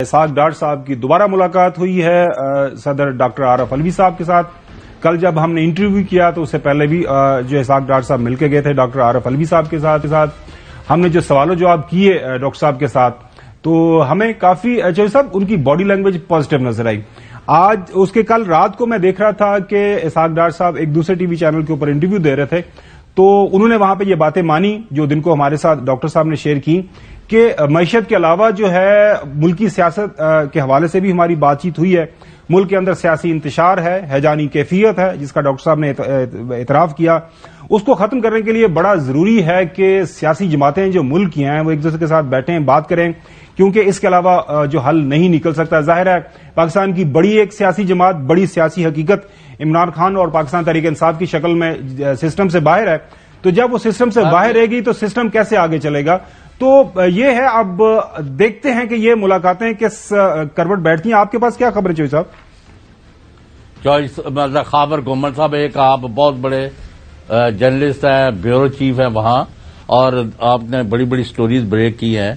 اسحاق ڈار صاحب کی دوبارہ ملاقات ہوئی ہے صدر ڈاکٹر عارف علوی صاحب کے ساتھ۔ کل جب ہم نے انٹرویو کیا تو اس سے پہلے بھی جو اسحاق ڈار صاحب مل کے گئے تھے ڈاکٹر عارف علوی صاحب کے ساتھ ہم نے جو سوال و جواب کیے ڈاکٹر صاحب کے ساتھ تو ہمیں کافی صاحب ان کی باڈی لینگویج پازیٹو نظر آئی۔ آج اس کے کل رات کو میں دیکھ رہا تھا کہ اسحاق ڈار صاحب ایک دوسرے ٹی وی چینل کے اوپر انٹرویو دے رہے تھے تو انہوں نے وہاں پہ یہ باتیں مانی جو دن کو ہمارے ساتھ ڈاکٹر صاحب نے شیئر کی کہ معیشت کے علاوہ جو ہے ملکی سیاست کے حوالے سے بھی ہماری بات چیت ہوئی ہے۔ ملک کے اندر سیاسی انتشار ہے، ہیجانی کیفیت ہے جس کا ڈاکٹر صاحب نے اعتراف کیا، اس کو ختم کرنے کے لیے بڑا ضروری ہے کہ سیاسی جماعتیں جو ملک کی ہیں وہ ایک دوسرے کے ساتھ بیٹھیں بات کریں کیونکہ اس کے علاوہ جو حل نہیں نکل سکتا۔ ظاہر ہے پاکستان کی بڑی ایک سیاسی جماعت، بڑی سیاسی حقیقت عمران خان اور پاکستان تحریک انصاف کی شکل میں سسٹم سے باہر ہے، تو جب وہ سسٹم سے باہر رہے گی تو سسٹم کیسے آگے چلے گا؟ تو یہ ہے، اب دیکھتے ہیں کہ یہ ملاقاتیں کس کروٹ بیٹھتی ہیں۔ آپ کے پاس کیا خبر ہے چوئی صاحب؟ خابر گومن صاحب، ایک آپ بہت بڑے جرنلسٹ ہیں، بیورو چیف ہیں وہاں، اور آپ نے بڑی بڑی سٹوریز بریک کی ہیں،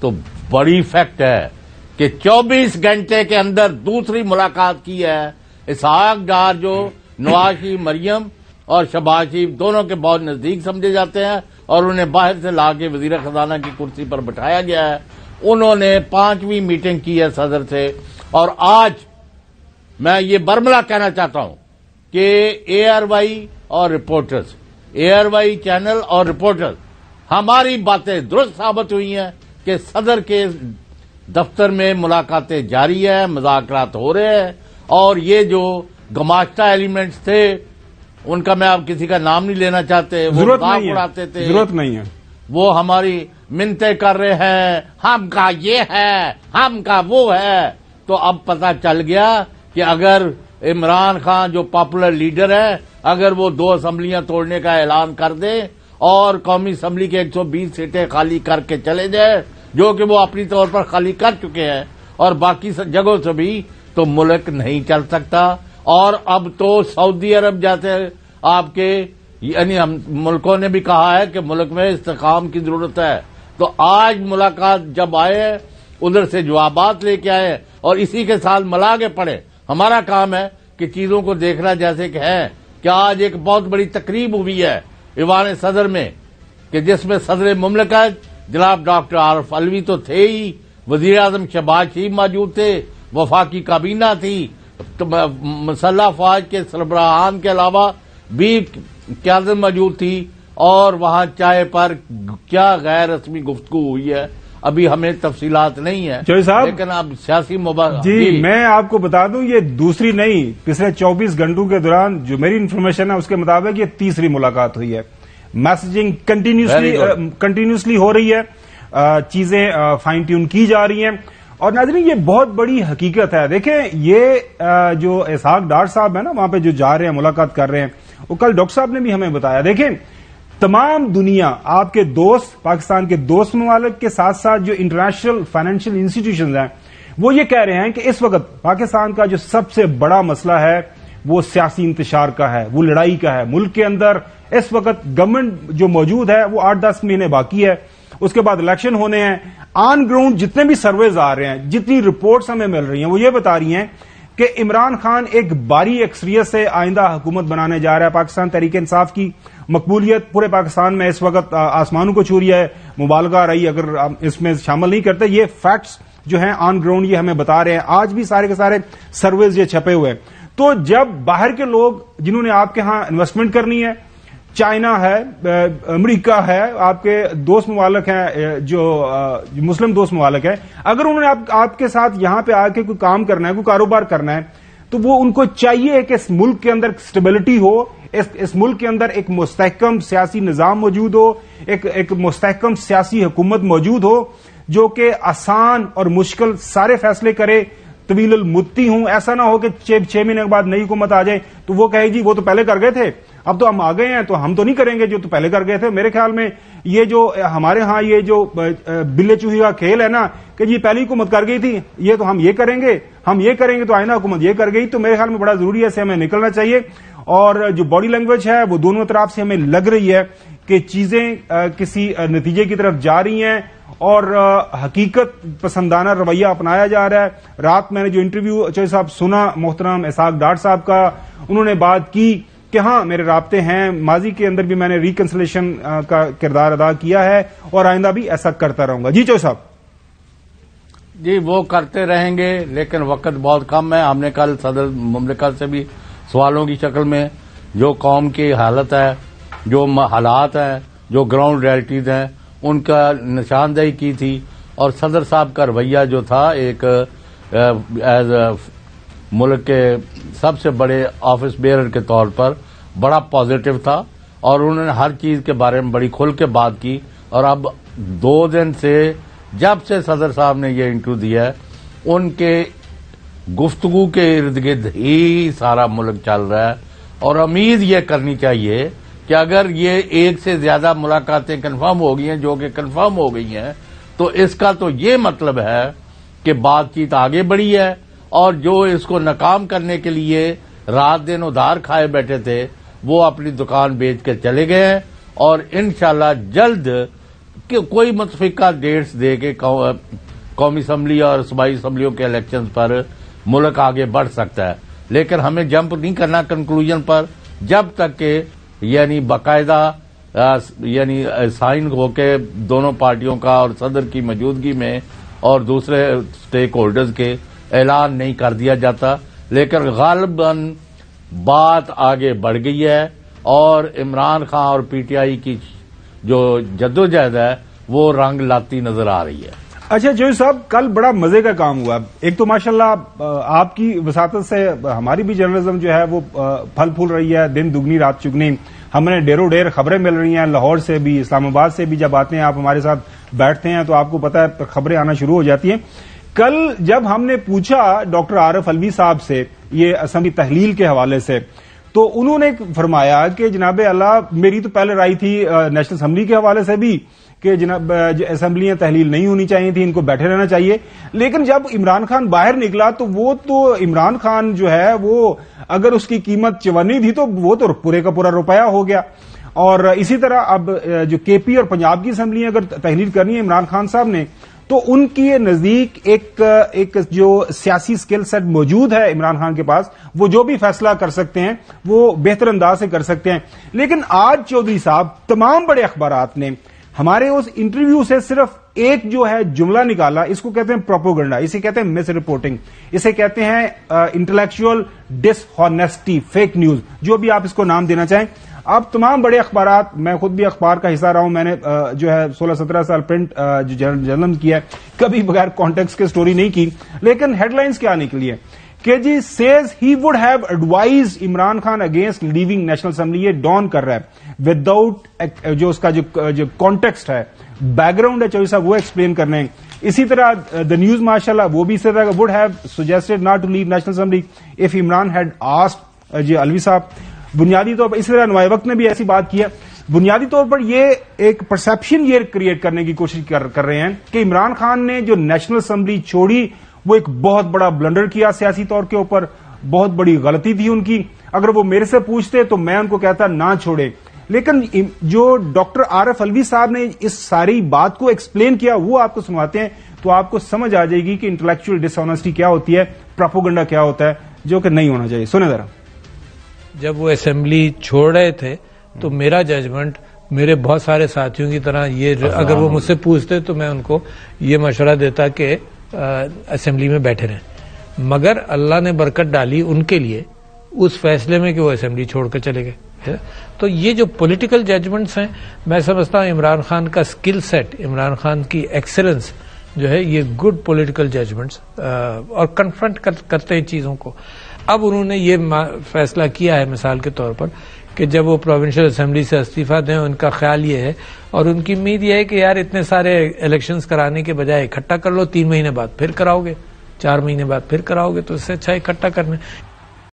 تو بڑی فیکٹ ہے کہ 24 گھنٹے کے اندر دوسری ملاقات کی ہے اسحاق ڈار جو نواز شریف مریم اور شہباز شریف دونوں کے بہت نزدیک سمجھے جاتے ہیں اور انہیں باہر سے لا کے وزیر خزانہ کی کرسی پر بٹھایا گیا ہے۔ انہوں نے 5ویں میٹنگ کی ہے صدر سے، اور آج میں یہ برملا کہنا چاہتا ہوں کہ اے آر وائی اور reporters, A R Y channel اور رپورٹرز، ہماری باتیں درست ثابت ہوئی ہیں کہ صدر کے دفتر میں ملاقاتیں جاری ہیں، مذاکرات ہو رہے ہیں، اور یہ جو گماشتہ ایلیمنٹس تھے ان کا میں اب کسی کا نام نہیں لینا چاہتے، وہ مذاق اڑاتے تھے، ضرورت نہیں ہے، وہ ہماری منتیں کر رہے ہیں، ہم کا یہ ہے، ہم کا وہ ہے، تو اب پتہ چل گیا کہ اگر عمران خان جو پاپولر لیڈر ہے اگر وہ 2 اسمبلیاں توڑنے کا اعلان کر دے اور قومی اسمبلی کے 120 سیٹیں خالی کر کے چلے جائے جو کہ وہ اپنی طور پر خالی کر چکے ہیں اور باقی جگہوں سے بھی، تو ملک نہیں چل سکتا۔ اور اب تو سعودی عرب جاتے آپ کے یعنی ملکوں نے بھی کہا ہے کہ ملک میں استحکام کی ضرورت ہے، تو آج ملاقات جب آئے ادھر سے جوابات لے کے آئے اور اسی کے ساتھ ملا کے پڑے۔ ہمارا کام ہے کہ چیزوں کو دیکھنا جیسے کہ ہے کہ آج ایک بہت بڑی تقریب ہوئی ہے ایوان صدر میں کہ جس میں صدر مملکت جناب ڈاکٹر عارف علوی تو تھے ہی، وزیر اعظم شہباز شریف موجود تھے، وفاقی کابینہ تھی، مسلح افواج کے سربراہان کے علاوہ بھی قیادت موجود تھی، اور وہاں چائے پر کیا غیر رسمی گفتگو ہوئی ہے ابھی ہمیں تفصیلات نہیں ہے، لیکن اب سیاسی جی میں آپ کو بتا دوں یہ دوسری نہیں، پچھلے 24 گھنٹوں کے دوران جو میری انفارمیشن ہے اس کے مطابق یہ تیسری ملاقات ہوئی ہے۔ میسجنگ کنٹینیوسلی ہو رہی ہے، چیزیں فائن ٹیون کی جا رہی ہیں، اور ناظرین یہ بہت بڑی حقیقت ہے۔ دیکھیں یہ جو اسحاق ڈار صاحب ہیں نا وہاں پہ جو جا رہے ہیں ملاقات کر رہے ہیں، وہ کل ڈاکٹر صاحب نے بھی ہمیں بتایا، دیکھیں تمام دنیا آپ کے دوست، پاکستان کے دوست ممالک کے ساتھ ساتھ جو انٹرنیشنل فائنینشیل انسٹیٹیوشنز ہیں وہ یہ کہہ رہے ہیں کہ اس وقت پاکستان کا جو سب سے بڑا مسئلہ ہے وہ سیاسی انتشار کا ہے، وہ لڑائی کا ہے۔ ملک کے اندر اس وقت گورنمنٹ جو موجود ہے وہ 8-10 مہینے باقی ہے، اس کے بعد الیکشن ہونے ہیں۔ آن گراؤنڈ جتنے بھی سرویز آ رہے ہیں، جتنی رپورٹس ہمیں مل رہی ہیں وہ یہ بتا رہی ہیں کہ عمران خان ایک باری اکثریت سے آئندہ حکومت بنانے جا رہا ہے۔ پاکستان تحریک انصاف کی مقبولیت پورے پاکستان میں اس وقت آسمانوں کو چھو رہی ہے، مبالغہ رہی اگر اس میں شامل نہیں کرتے۔ یہ فیکٹس جو ہیں آن گراؤنڈ یہ ہمیں بتا رہے ہیں، آج بھی سارے کے سارے سرویز یہ چھپے ہوئے ہیں۔ تو جب باہر کے لوگ جنہوں نے آپ کے ہاں انویسٹمنٹ کرنی ہے، چائنا ہے، امریکہ ہے، آپ کے دوست ممالک ہیں جو مسلم دوست ممالک ہیں، اگر انہوں نے آپ کے ساتھ یہاں پہ آ کے کوئی کام کرنا ہے، کوئی کاروبار کرنا ہے، تو وہ ان کو چاہیے کہ اس ملک کے اندر اسٹیبلٹی ہو، اس ملک کے اندر ایک مستحکم سیاسی نظام موجود ہو، ایک مستحکم سیاسی حکومت موجود ہو جو کہ آسان اور مشکل سارے فیصلے کرے، طویل المدتی ہوں۔ ایسا نہ ہو کہ 6 مہینے کے بعد نئی حکومت آ جائے تو وہ کہے جی وہ تو پہلے کر گئے تھے، اب تو ہم آ گئے ہیں تو ہم تو نہیں کریں گے جو تو پہلے کر گئے تھے۔ میرے خیال میں یہ جو ہمارے ہاں یہ جو بلے چوہی کا کھیل ہے نا کہ جی پہلی حکومت کر گئی تھی یہ تو ہم یہ کریں گے تو آئندہ حکومت یہ کر گئی، تو میرے خیال میں بڑا ضروری ہے اسے ہمیں نکلنا چاہیے۔ اور جو باڈی لینگویج ہے وہ دونوں طرف سے ہمیں لگ رہی ہے کہ چیزیں کسی نتیجے کی طرف جا رہی ہیں، اور حقیقت پسندانہ رویہ اپنایا جا رہا ہے. رات میں نے جو انٹرویو چوہدری صاحب سنا محترم اسحاق ڈاٹ صاحب کا، انہوں نے بات کی کہ ہاں میرے رابطے ہیں، ماضی کے اندر بھی میں نے ریکنسلیشن کا کردار ادا کیا ہے اور آئندہ بھی ایسا کرتا رہوں گا. جی چوہدری صاحب. جی وہ کرتے رہیں گے، لیکن وقت بہت کم ہے. ہم نے کل صدر مملکت سے بھی سوالوں کی شکل میں جو قوم کی حالت ہے، جو حالات ہیں، جو گراؤنڈ ریالٹیز ہیں، ان کا نشاندہی کی تھی. اور صدر صاحب کا رویہ جو تھا ایک ایز ملک کے سب سے بڑے آفس بیئرر کے طور پر بڑا پازیٹو تھا، اور انہوں نے ہر چیز کے بارے میں بڑی کھل کے بات کی. اور اب 2 دن سے جب سے صدر صاحب نے یہ انٹرویو دیا ہے، ان کے گفتگو کے ارد گرد ہی سارا ملک چل رہا ہے. اور امید یہ کرنی چاہیے کہ اگر یہ ایک سے زیادہ ملاقاتیں کنفرم ہو گئی ہیں، جو کہ کنفرم ہو گئی ہیں، تو اس کا تو یہ مطلب ہے کہ بات چیت آگے بڑھی ہے. اور جو اس کو ناکام کرنے کے لیے رات دن ادھار کھائے بیٹھے تھے، وہ اپنی دکان بیچ کے چلے گئے ہیں. اور انشاءاللہ جلد کوئی متفقہ ڈیٹس دے کے قومی اسمبلی اور صوبائی اسمبلیوں کے الیکشنز پر ملک آگے بڑھ سکتا ہے. لیکن ہمیں جمپ نہیں کرنا کنکلوژن پر جب تک کہ یعنی باقاعدہ یعنی سائن ہو کے دونوں پارٹیوں کا اور صدر کی موجودگی میں اور دوسرے اسٹیک ہولڈرز کے اعلان نہیں کر دیا جاتا. لیکن غالباً بات آگے بڑھ گئی ہے اور عمران خان اور پی ٹی آئی کی جو جدوجہد ہے وہ رنگ لاتی نظر آ رہی ہے. اچھا چوہدری صاحب، کل بڑا مزے کا کام ہوا. ایک تو ماشاءاللہ آپ کی وساطت سے ہماری بھی جرنلزم جو ہے وہ پھل پھول رہی ہے، دن دگنی رات چگنی. ہمیں ڈیروں ڈیر خبریں مل رہی ہیں، لاہور سے بھی، اسلام آباد سے بھی. جب آتے ہیں آپ ہمارے ساتھ بیٹھتے ہیں تو آپ کو پتا ہے خبریں آنا شروع ہو جاتی ہیں. کل جب ہم نے پوچھا ڈاکٹر عارف علوی صاحب سے یہ اسمبلی تحلیل کے حوالے سے، تو انہوں نے فرمایا کہ جناب اللہ، میری تو پہلے رائے تھی نیشنل اسمبلی کے حوالے سے بھی کہ جناب اسمبلیاں تحلیل نہیں ہونی چاہیے تھی، ان کو بیٹھے رہنا چاہیے. لیکن جب عمران خان باہر نکلا تو وہ تو عمران خان جو ہے وہ اگر اس کی قیمت 54 تھی تو وہ تو پورے کا پورا روپیہ ہو گیا. اور اسی طرح اب جو کے پی اور پنجاب کی اسمبلیاں اگر تحلیل کرنی ہے عمران خان صاحب نے، تو ان کی نزدیک ایک جو سیاسی سکل سیٹ موجود ہے عمران خان کے پاس، وہ جو بھی فیصلہ کر سکتے ہیں وہ بہتر انداز سے کر سکتے ہیں. لیکن آج چوہدری صاحب تمام بڑے اخبارات نے ہمارے اس انٹرویو سے صرف ایک جو ہے جملہ نکالا. اس کو کہتے ہیں پروپیگنڈا، اسے کہتے ہیں مس رپورٹنگ، اسے کہتے ہیں انٹلیکچوئل ڈس ہانیسٹی، فیک نیوز، جو بھی آپ اس کو نام دینا چاہیں. اب تمام بڑے اخبارات، میں خود بھی اخبار کا حصہ رہا ہوں، میں نے جو ہے 16-17 سال پرنٹ جو جرنلزم کیا ہے، کبھی بغیر کانٹیکس کے سٹوری نہیں کی. لیکن ہیڈ لائنز کیا نکلی ہے کہ جی says he would have advise Imran Khan against leaving national assembly. یہ ڈان کر رہا ہے وداؤٹ جو اس کا جو کانٹیکسٹ ہے، بیک گراؤنڈ ہے چوہدری صاحب، وہ ایکسپلین کرنے ہیں. اسی طرح دا نیوز ماشاءاللہ وہ بھی اس طرح would have suggested not to leave national assembly if Imran had asked. جی علوی صاحب بنیادی طور پر اسی طرح نوائے وقت نے بھی ایسی بات کی ہے. بنیادی طور پر یہ ایک پرسپشن یہ کریٹ کرنے کی کوشش کر رہے ہیں کہ عمران خان نے جو نیشنل اسمبلی چھوڑی وہ ایک بہت بڑا بلنڈر کیا سیاسی طور کے اوپر، بہت بڑی غلطی تھی ان کی. اگر وہ میرے سے پوچھتے تو میں ان کو کہتا نہ چھوڑے. لیکن جو ڈاکٹر عارف علوی صاحب نے اس ساری بات کو ایکسپلین کیا وہ آپ کو سنواتے ہیں تو آپ کو سمجھ آ جائے گی کہ انٹلیکچوئل ڈس آنیسٹی کیا ہوتی ہے، پروپیگنڈا کیا ہوتا ہے، جو کہ نہیں ہونا چاہیے. سنیں ذرا. جب وہ اسمبلی چھوڑ رہے تھے تو میرا ججمنٹ میرے بہت سارے ساتھیوں کی طرح یہ اگر وہ مجھ سے پوچھتے تو میں ان کو یہ مشورہ دیتا کہ اسمبلی میں بیٹھے رہیں. مگر اللہ نے برکت ڈالی ان کے لیے اس فیصلے میں کہ وہ اسمبلی چھوڑ کر چلے گئے. تو یہ جو پولیٹیکل ججمنٹس ہیں، میں سمجھتا ہوں عمران خان کا سکل سیٹ، عمران خان کی ایکسلنس جو ہے، یہ گڈ پولیٹیکل ججمنٹس اور کنفرنٹ کرتے ہیں چیزوں کو. اب انہوں نے یہ فیصلہ کیا ہے مثال کے طور پر کہ جب وہ پروونشل اسمبلی سے استعفیٰ دیں، ان کا خیال یہ ہے اور ان کی امید یہ ہے کہ یار اتنے سارے الیکشنز کرانے کے بجائے اکٹھا کر لو، 3 مہینے بعد پھر کراؤ گے، 4 مہینے بعد پھر کراؤ گے، تو اس سے اچھا اکٹھا کرنا.